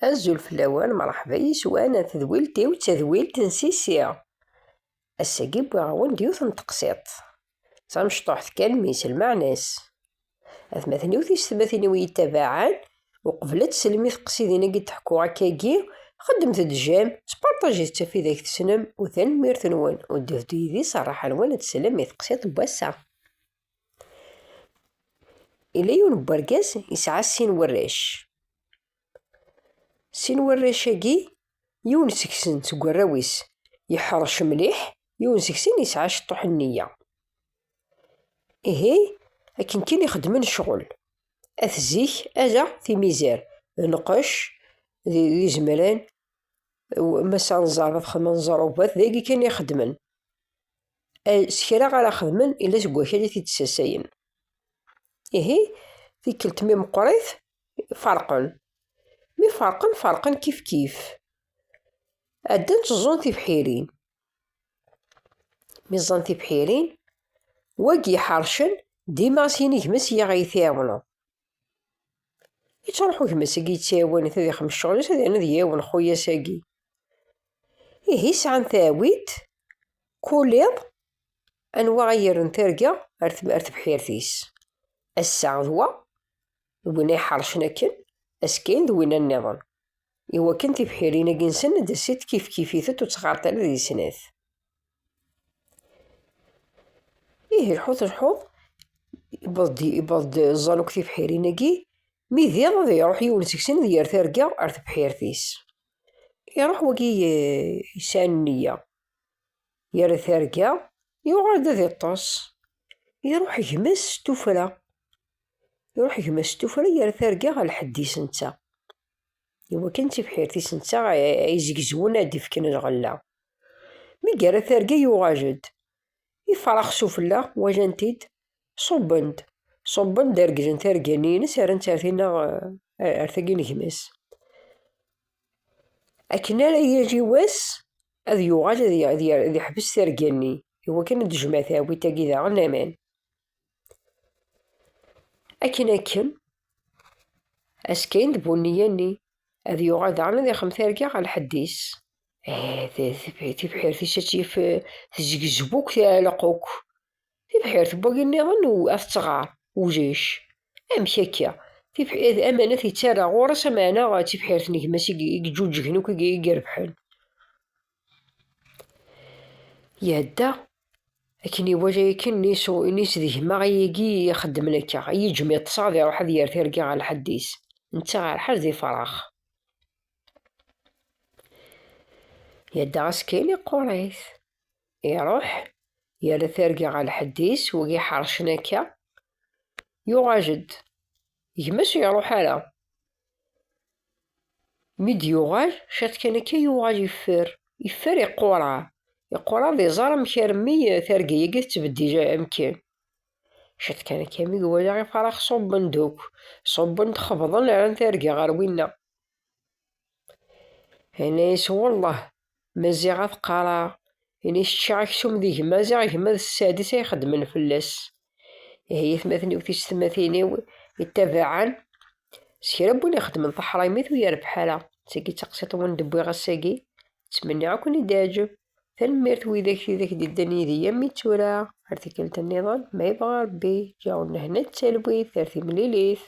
أزول فلاوان مرحبا يسوانا تذويلتي وتذويلت نسيسيا. الساقي بغاون ديوث نتقسيط مشطوح كان ميس المعناس أثمثني وثيثمثني ويتابعان وقبلت سلمي تقسيدين قد تحكو هكاكي خدمت الدجام سبارطاجيت في ذاك تسنم وثان ميرثنوان وديف ديدي صراحة نوان تسلم يتقسيط بواسا. إليون برقاس يسعى السين وراش سين وراشاكي يون سكسن تقراويس يحرش مليح يون سكسن يسعى شطوح النية إهي لكن كان يخدمن الشغل أثزيك أزا في ميزار نقش ذي زمران مسا نزار خدمن زروبات ذاكي كان يخدمن سكرا على خدمن إلا سكواكا في تساساين إهي في كلتمي مقريث فرقن مي فرقن كيف كيف أدن تزون في بحيرين ميزان في بحيرين واقي حرشن ديما سيني كمس يغيثاونا يتروحو كمس يتساوان ثادي خمس شغل ثادي أنا دياون خويا ساقي إيه سعان ثاويت كوليض أنواع غير نترقى أرث بحيرتيس السعدوا وين يحرشنا كن أسكين دوينا النظام إوا كنتي بحيرين كنسن دسيت كيف كيفيثت وتغارت على ذي سناث إيه الحوض يبض الزانوك في بحيريناكي مي ذي يروح يونسكسن ذي يرثرقا أرث بحيرتيس يروح وكي يسان النية يرثرقا يغاد ذي الطاس يروح يغمس توفرة يرثرقا على حديس نتا إوا كنتي بحيرتيس نتا يزقزونا ديفكن الغلا مي قال ثرقا يواجد يفرخ سفلا وجنتيد صبند درقجن ثرقانين سارن تارثينا أرثقين غمس أكن لا يجي واس أذ يواجد ذي حبس ثرقاني إوا كان الدجمع ثاوي تاقي ذا غنامان أكن أسكين دبونياني أذ يغاد عنا ذي خم ثرقا على حديس في بحيرتيس تشيف تزقزبوك تالقوك في بحيرت باقي النظام وأفتغار وجيش أمشي هكا في بحيرت أمانة تيتسارع غورس أمانة في بحيرت نكماس يجوجكن وكي يربحن يهدا لكن يواجه كن نيس ذي ما غيجي يخدم لك يجمع تصاعد يروح هذي يرترقى على حديس نتا على حال ذي فراغ يدا غاسكين يقوريث يروح يرثرقى على حديس وكي حرشناكا يواجد يجمس يروح على ميد يواج شات كان كي يواج يفر يقورا ذي زار مكرمي ثرقية قد تبدي جا أمكان شات كان كامي يواجه غي فراغ صوبن دوك صوبن تخفضن على ثرقية غاروينا هنا يسوى الله مزيغة ثقارا يعني شعكسهم ذي مازيغ السادسة يخدمن فلاس هي ثماثني وثيس ثماثيني يتبعان سيربون يخدمن ضحرايميت ويربحالا ساقي تقسيط وندبوي غساقي تمنى عاكون يداعجب تنميرت ويداك دي الدنيا ذي يمي تورا هرتكلت النظام ما يبغى ربي جاونا هنا التلويث ثلاثي مليليث.